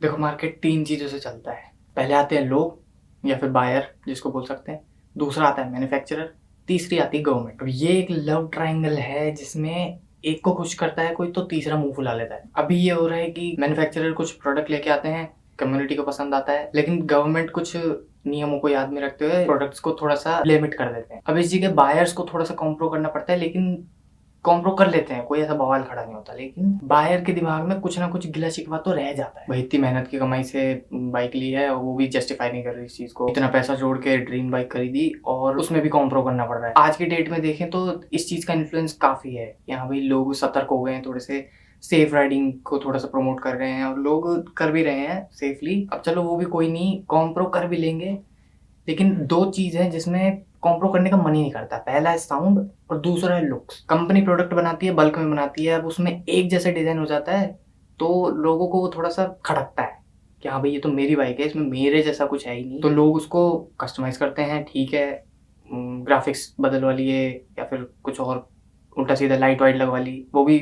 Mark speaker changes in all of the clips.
Speaker 1: देखो, मार्केट तीन चीज़ों से चलता है। पहले आते हैं लोग या फिर बायर जिसको बोल सकते हैं, दूसरा आता है मैन्युफैक्चरर, तीसरी आती है गवर्नमेंट। अब ये एक लव ट्रायंगल है जिसमें एक को खुश करता है कोई तो तीसरा मुंह फुला लेता है। अभी ये हो रहा है कि मैन्युफैक्चरर कुछ प्रोडक्ट लेके आते हैं, कम्युनिटी को पसंद आता है, लेकिन गवर्नमेंट कुछ नियमों को याद में रखते हुए प्रोडक्ट्स को थोड़ा सा लिमिट कर देते हैं। अब इस जगह बायर्स को थोड़ा सा कॉम्प्रो करना पड़ता है, लेकिन कॉम्प्रो कर लेते हैं, कोई ऐसा बवाल खड़ा नहीं होता, लेकिन बायर के दिमाग में कुछ ना कुछ गिला शिकवा तो रह जाता है। भाई इतनी मेहनत की कमाई से बाइक ली है और वो भी जस्टिफाई नहीं कर रही इस चीज को, इतना पैसा जोड़ के ड्रीम बाइक खरीदी और उसमें भी कॉम्प्रो करना पड़ रहा है। आज की डेट में देखें तो इस चीज का इन्फ्लुएंस काफी है। यहाँ भाई लोग सतर्क हो गए हैं, थोड़े से सेफ राइडिंग को थोड़ा सा प्रमोट कर रहे हैं और लोग कर भी रहे हैं सेफली। अब चलो वो भी कोई नहीं, कॉम्प्रो कर भी लेंगे, लेकिन दो चीज है जिसमें कॉम्प्रो करने का मन ही नहीं करता। पहला है साउंड और दूसरा है लुक्स। कंपनी प्रोडक्ट बनाती है, बल्क में बनाती है, अब उसमें एक जैसा डिजाइन हो जाता है तो लोगों को वो थोड़ा सा खटकता है कि हाँ भाई ये तो मेरी बाइक है, इसमें मेरे जैसा कुछ है ही नहीं, तो लोग उसको कस्टमाइज करते हैं। ठीक है, ग्राफिक्स बदलवा लिए या फिर कुछ और उल्टा सीधा लाइट वाइट लगवा ली, वो भी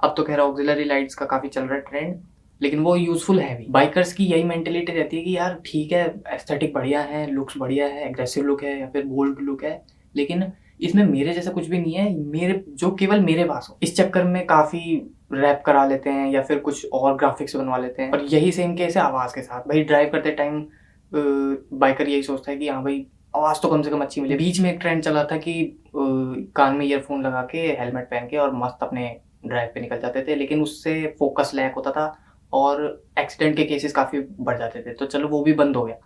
Speaker 1: अब तो खैर ऑक्सिलरी लाइट्स का काफी चल रहा है ट्रेंड, लेकिन वो यूजफुल है भी। बाइकर्स की यही मेंटेलिटी रहती है कि यार ठीक है, एस्थेटिक बढ़िया है, लुक्स बढ़िया है, एग्रेसिव लुक है या फिर बोल्ड लुक है, लेकिन इसमें मेरे जैसा कुछ भी नहीं है, मेरे जो केवल मेरे पास हो। इस चक्कर में काफी रैप करा लेते हैं या फिर कुछ और ग्राफिक्स बनवा लेते हैं। और यही सेम केस है आवाज के साथ। भाई ड्राइव करते टाइम बाइकर यही सोचता है कि हाँ भाई आवाज तो कम से कम अच्छी मिले। बीच में एक ट्रेंड चला था कि कान में ईयरफोन लगा के हेलमेट पहन के और मस्त अपने ड्राइव पे निकल जाते थे, लेकिन उससे फोकस लैक होता था और एक्सीडेंट के केसेस काफी बढ़ जाते थे, तो चलो वो भी बंद हो गया।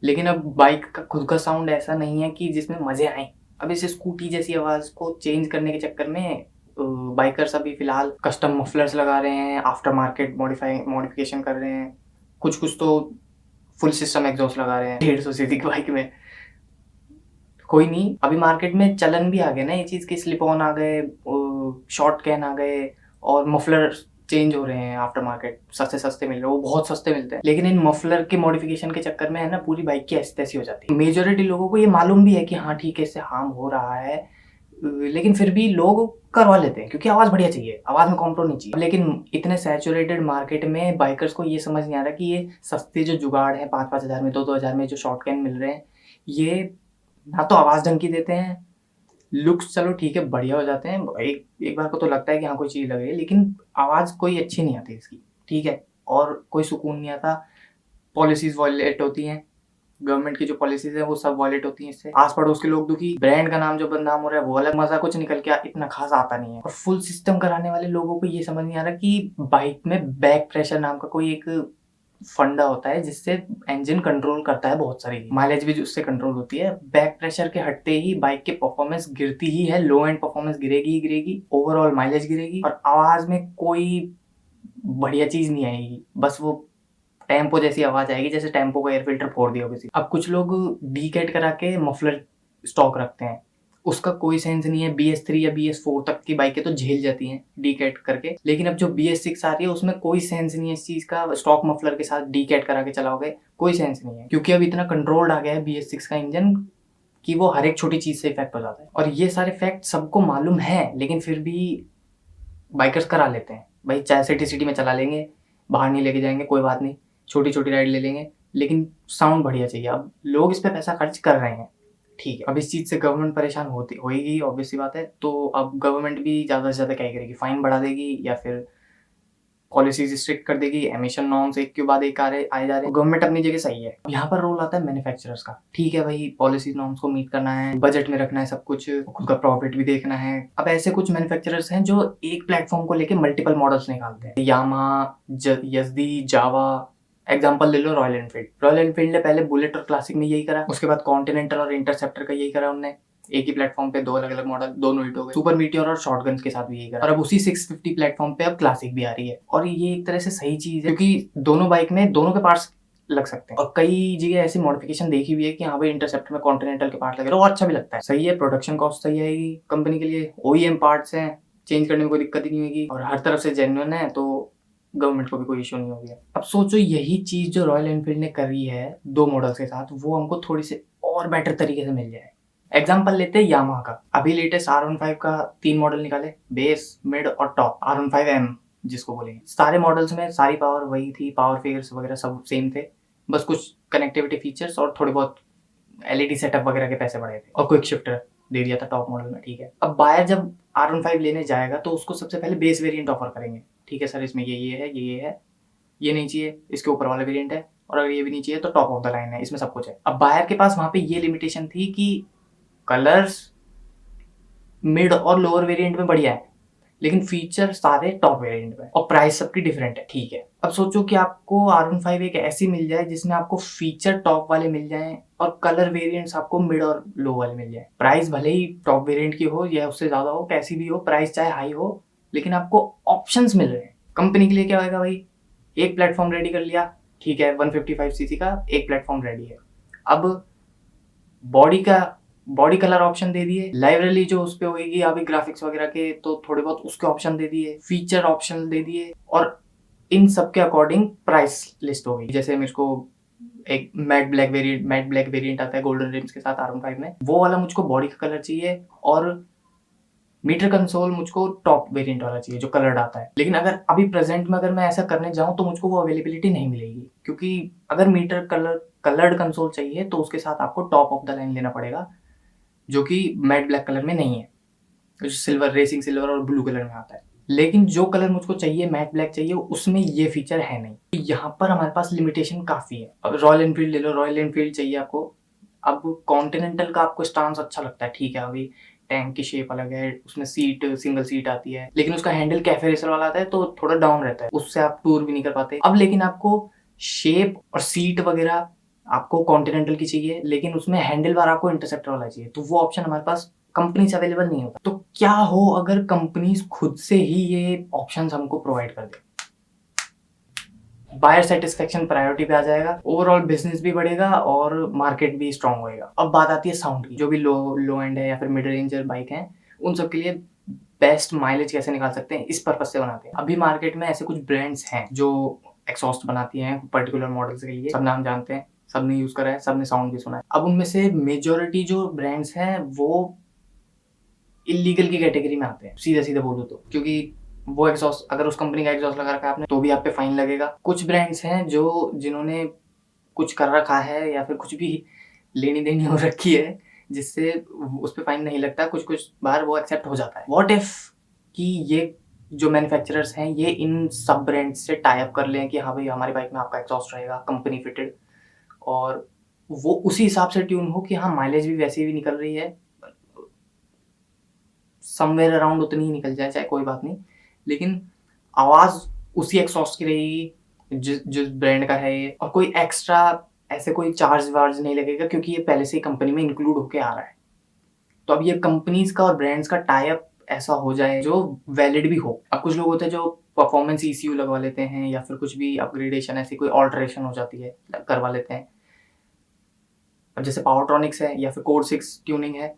Speaker 1: लेकिन अब बाइक का खुद का साउंड ऐसा नहीं है कि जिसमें मजे आए। अब इस स्कूटी जैसी आवाज को चेंज करने के चक्कर में बाइकर्स अभी फिलहाल कस्टम मफलर्स लगा रहे हैं, आफ्टर मार्केट मॉडिफिकेशन कर रहे हैं, कुछ कुछ तो फुल सिस्टम एग्जॉस्ट लगा रहे हैं 150 सीसी की बाइक में। कोई नहीं, अभी मार्केट में चलन भी आ गया ना ये चीज की, स्लिप ऑन आ गए, शॉर्ट कैन आ गए और मफलर चेंज हो रहे हैं आफ्टर मार्केट, सस्ते सस्ते मिल रहे हैं, वो बहुत सस्ते मिलते हैं, लेकिन इन मफलर के मॉडिफिकेशन के चक्कर में है ना पूरी बाइक की ऐसी तैसी हो जाती है। मेजोरिटी लोगों को ये मालूम भी है कि हाँ ठीक है इससे हार्म हो रहा है, लेकिन फिर भी लोग करवा लेते हैं क्योंकि आवाज बढ़िया चाहिए, आवाज में कॉम्प्रो नहीं चाहिए। लेकिन इतने सैचुरेटेड मार्केट में बाइकर्स को ये समझ नहीं आ रहा कि ये सस्ते जो जुगाड़ है 5-5 हज़ार में 2-2 हज़ार में जो शॉर्ट कैन मिल रहे हैं, ये ना तो आवाज ढंग की देते हैं, लुक्स चलो ठीक है बढ़िया हो जाते हैं, एक एक बार को तो लगता है कि हाँ कोई चीज लग रही है, लेकिन आवाज कोई अच्छी नहीं आती इसकी। ठीक है, और कोई सुकून नहीं आता, पॉलिसीज वॉयलेट होती हैं, गवर्नमेंट की जो पॉलिसीज है वो सब वॉयलेट होती हैं, इससे आस पड़ोस के लोग दुखी, ब्रांड का नाम जो बदनाम हो रहा है वो अलग, मजा कुछ निकल के इतना खास आता नहीं है। और फुल सिस्टम कराने वाले लोगों को ये समझ नहीं आ रहा कि बाइक में बैक प्रेशर नाम का कोई एक फंडा होता है जिससे इंजन कंट्रोल करता है बहुत सारी, माइलेज भी उससे कंट्रोल होती है। बैक प्रेशर के हटते ही बाइक की परफॉर्मेंस गिरती ही है, लो एंड परफॉर्मेंस गिरेगी ही गिरेगी, ओवरऑल माइलेज गिरेगी और आवाज में कोई बढ़िया चीज नहीं आएगी, बस वो टेम्पो जैसी आवाज आएगी जैसे टेम्पो का एयर फिल्टर फोड़ दिया किसी। अब कुछ लोग डीकेट करा के मफलर स्टॉक रखते हैं, उसका कोई सेंस नहीं है। BS3 या BS4 तक की बाइकें तो झेल जाती हैं डीकेट करके, लेकिन अब जो BS6 आ रही है उसमें कोई सेंस नहीं है इस चीज का। स्टॉक मफलर के साथ डीकेट करा के चलाओगे कोई सेंस नहीं है, क्योंकि अब इतना कंट्रोल्ड आ गया है BS6 का इंजन कि वो हर एक छोटी चीज से इफेक्ट हो जाता है। और ये सारे फैक्ट सबको मालूम है, लेकिन फिर भी बाइकर्स करा लेते हैं। भाई चाहे सिटी सिटी में चला लेंगे, बाहर नहीं लेके जाएंगे कोई बात नहीं, छोटी छोटी राइड ले लेंगे, लेकिन साउंड बढ़िया चाहिए। अब लोग इस पे पैसा खर्च कर रहे हैं, ठीक है, अब इस चीज से गवर्नमेंट परेशान होती होगी, ऑब्वियस सी बात है। तो अब गवर्नमेंट भी ज्यादा से ज्यादा क्या ही करेगी, फाइन बढ़ा देगी या फिर पॉलिसीज स्ट्रिक्ट कर देगी, एमिशन नॉर्म्स एक के बाद एक आए जा रहे हैं। गवर्नमेंट अपनी जगह सही है, यहाँ पर रोल आता है मैन्युफैक्चरर्स का। ठीक है भाई, पॉलिसी नॉर्म्स को मीट करना है, बजट में रखना है सब कुछ, खुद का प्रॉफिट भी देखना है। अब ऐसे कुछ मैन्युफैक्चरर्स हैं जो एक प्लेटफॉर्म को लेके मल्टीपल मॉडल्स निकालते हैं, यामा, यजदी, जावा। एग्जाम्पल ले लो रॉयल एनफील्ड। रॉयल एनफील्ड ने पहले बुलेट और क्लासिक में यही करा, उसके बाद कॉन्टिनेंटल और इंटरसेप्टर का यही करा उनने, एक ही प्लेटफॉर्म पे दो अलग अलग मॉडल, दोनों हिट हो गए। सुपर मीटियोर और शॉटगन्स के साथ भी यही करा, और अब उसी 650 प्लेटफॉर्म पे अब क्लासिक भी आ रही है। और ये एक तरह से सही चीज है क्योंकि दोनों बाइक में दोनों के पार्ट्स लग सकते हैं। और कई जगह ऐसी मॉडिफिकेशन देखी हुई है कि हाँ भाई इंटरसेप्टर में कॉन्टिनेंटल के पार्ट लगे और अच्छा भी लगता है, सही है, प्रोडक्शन कॉस्ट सही आएगी कंपनी के लिए, OEM पार्ट्स हैं, चेंज करने में कोई दिक्कत ही नहीं होगी और हर तरफ से जेन्युइन है, तो गवर्नमेंट को भी कोई इशू नहीं हो गया। अब सोचो यही चीज जो रॉयल एनफील्ड ने करी है दो मॉडल्स के साथ, वो हमको थोड़ी सी और बेटर तरीके से मिल जाए। एग्जाम्पल लेते हैं यामाहा का। अभी लेटेस्ट R15 का 3 मॉडल निकाले, बेस, मिड और टॉप। R15M जिसको बोलेंगे। सारे मॉडल्स में सारी पावर वही थी, पावर फिगर्स वगैरह सब सेम थे, बस कुछ कनेक्टिविटी फीचर्स और थोड़े बहुत एलईडी सेटअप वगैरह के पैसे बढ़े थे और क्विक शिफ्टर दे दिया था टॉप मॉडल में। ठीक है, अब बायर जब R15 लेने जाएगा तो उसको सबसे पहले बेस वेरिएंट ऑफर करेंगे। ठीक है सर, इसमें ये है, ये है, ये नहीं चाहिए, इसके ऊपर वाला वेरिएंट है, और अगर ये भी नहीं चाहिए तो टॉप ऑफ द लाइन है, इसमें सब कुछ है। अब बायर के पास वहां पे ये लिमिटेशन थी कि कलर्स मिड और लोअर वेरिएंट में बढ़िया है, लेकिन फीचर सारे टॉप वेरिएंट में और प्राइस सबकी डिफरेंट है। ठीक है, अब सोचो कि आपको R15 एक ऐसी मिल जाए जिसमें आपको फीचर टॉप वाले मिल जाएं और कलर वेरिएंट्स आपको मिड और लो वाले मिल जाए। प्राइस भले ही टॉप वेरिएंट की हो या उससे ज्यादा हो, कैसी भी हो, प्राइस चाहे हाई हो, लेकिन आपको ऑप्शंस मिल रहे हैं। कंपनी के लिए क्या होगा भाई, एक प्लेटफॉर्म रेडी कर लिया, ठीक है, 155cc का एक प्लेटफॉर्म रेडी है। अब बॉडी कलर ऑप्शन दे दिए, लाइब्रेरी जो उस पे होगी अभी ग्राफिक्स वगैरह के तो थोड़े बहुत उसके ऑप्शन दे दिए, फीचर ऑप्शन दे दिए, और इन सब के अकॉर्डिंग प्राइस लिस्ट हो गई। जैसे मेरे को एक मैट ब्लैक वेरिएंट आता है गोल्डन रिम्स के साथ R15 में, वो वाला मुझको बॉडी का कलर चाहिए, और मीटर कंसोल मुझको टॉप वेरिएंट वाला चाहिए जो कलर्ड आता है। लेकिन अगर अभी प्रेजेंट में अगर मैं ऐसा करने जाऊं तो मुझको वो अवेलेबिलिटी नहीं मिलेगी, क्योंकि अगर मीटर कलर्ड कंसोल चाहिए तो उसके साथ आपको टॉप ऑफ द लाइन लेना पड़ेगा, जो कि मैट ब्लैक कलर में नहीं है, जो सिल्वर, रेसिंग सिल्वर और ब्लू कलर में आता है। लेकिन जो कलर मुझको चाहिए, मैट ब्लैक चाहिए, उसमें ये फीचर है नहीं। तो यहाँ पर हमारे पास लिमिटेशन काफी है। अब रॉयल एनफील्ड ले लो, रॉयल एनफील्ड चाहिए आपको। अब कॉन्टिनेंटल का आपको स्टांस अच्छा लगता है, ठीक है, अभी टैंक की शेप अलग है, उसमें सीट सिंगल सीट आती है, लेकिन उसका हैंडल कैफे रेसर वाला आता है तो थोड़ा डाउन रहता है, उससे आप टूर भी नहीं कर पाते। अब लेकिन आपको शेप और सीट वगैरह आपको कॉन्टिनेंटल की चाहिए, लेकिन उसमें हैंडल बार आपको इंटरसेप्टर वाला चाहिए, तो वो ऑप्शन हमारे पास कंपनी से अवेलेबल नहीं होता। तो क्या हो अगर कंपनीज खुद से ही ये ऑप्शंस हमको प्रोवाइड कर दे, बायर सेटिस्फेक्शन प्रायोरिटी पे आ जाएगा, ओवरऑल बिजनेस भी बढ़ेगा और मार्केट भी स्ट्रांग होएगा। अब बात आती है साउंड की, जो भी लो एंड है या फिर मिड रेंजर बाइक है, उन सब के लिए बेस्ट माइलेज कैसे निकाल सकते हैं, इस पर्पज से बनाते हैं। अभी मार्केट में ऐसे कुछ ब्रांड्स हैं जो एक्सॉस्ट बनाती हैं पर्टिकुलर मॉडल्स के लिए, सब नाम जानते हैं, सबने यूज करा है, सबने साउंड भी सुना है। अब उनमें से मेजोरिटी जो ब्रांड्स हैं वो इलीगल की कैटेगरी में आते हैं, सीधे सीधे बोलूं तो, क्योंकि वो एग्जॉस्ट, अगर उस कंपनी का एग्जॉस्ट लगा रखा है आपने तो भी आप पे फाइन लगेगा। कुछ ब्रांड्स हैं जो जिन्होंने कुछ कर रखा है या फिर कुछ भी लेनी देनी हो रखी है जिससे उस पर फाइन नहीं लगता, कुछ कुछ बार वो एक्सेप्ट हो जाता है। व्हाट इफ कि ये जो मैन्युफैक्चरर्स हैं ये इन सब ब्रांड्स से टाई अप कर लें कि हाँ भाई हमारी बाइक में आपका एग्जॉस्ट रहेगा कंपनी फिटेड, और वो उसी हिसाब से ट्यून हो कि हाँ माइलेज भी वैसे भी निकल रही है, समवेयर अराउंड उतनी ही निकल जाए, चाहे कोई बात नहीं, लेकिन आवाज उसी एक्सॉस्ट की रहेगी जिस ब्रांड का है ये, और कोई एक्स्ट्रा ऐसे कोई चार्ज वार्ज नहीं लगेगा क्योंकि ये पहले से ही कंपनी में इंक्लूड होके आ रहा है। तो अब ये कंपनीज का और ब्रांड्स का टाई अप ऐसा हो जाए जो वैलिड भी हो। अब कुछ लोग होते हैं जो परफॉर्मेंस ECU लगवा लेते हैं या फिर कुछ भी अपग्रेडेशन ऐसी कोई ऑल्टरेशन हो जाती है करवा लेते हैं। अब जैसे पावरट्रॉनिक्स है या फिर कोड 6 ट्यूनिंग है,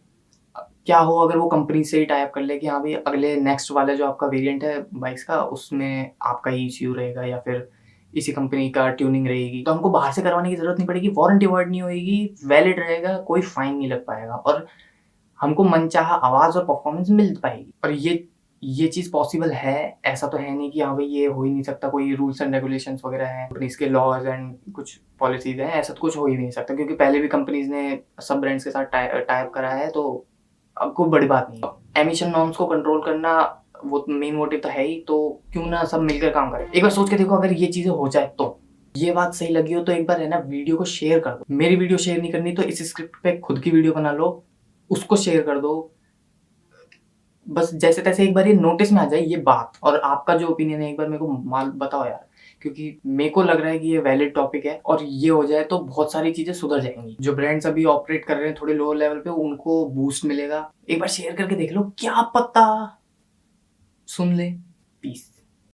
Speaker 1: क्या हो अगर वो कंपनी से ही टाई अप कर ले कि हाँ भाई अगले नेक्स्ट वाला जो आपका वेरिएंट है बाइक्स का उसमें आपका ही ECU रहेगा या फिर इसी कंपनी का ट्यूनिंग रहेगी, तो हमको बाहर से करवाने की जरूरत नहीं पड़ेगी, वारंटी वॉइड नहीं होगी, वैलिड रहेगा, कोई फाइन नहीं लग पाएगा और हमको मनचाहा आवाज और परफॉर्मेंस मिल पाएगी। और ये चीज पॉसिबल है, ऐसा तो है नहीं कि हाँ भाई ये हो ही नहीं सकता, कोई रूल्स एंड रेगुलेशंस वगैरह हैं, इसके लॉज एंड कुछ पॉलिसीज हैं, ऐसा तो कुछ हो ही नहीं सकता क्योंकि पहले भी कंपनीज ने सब ब्रांड्स के साथ टाई अप करा है, तो अब कोई बड़ी बात नहीं। एमिशन नॉर्म्स को कंट्रोल करना वो मेन मोटिव तो है ही, तो क्यों ना सब मिलकर काम करें। एक बार सोच के देखो अगर ये चीजें हो जाए तो, ये बात सही लगी हो तो एक बार है ना वीडियो को शेयर कर दो। मेरी वीडियो शेयर नहीं करनी तो इस स्क्रिप्ट पे खुद की वीडियो बना लो, उसको शेयर कर दो, बस जैसे तैसे एक बार ये नोटिस में आ जाए ये बात, और आपका जो ओपिनियन है एक बार मेरे को माल बताओ यार, क्योंकि मेरे को लग रहा है कि ये वैलिड टॉपिक है और ये हो जाए तो बहुत सारी चीजें सुधर जाएंगी। जो ब्रांड्स अभी ऑपरेट कर रहे हैं थोड़े लोअर लेवल पे उनको बूस्ट मिलेगा। एक बार शेयर करके देख लो, क्या पता सुन ले। पीस।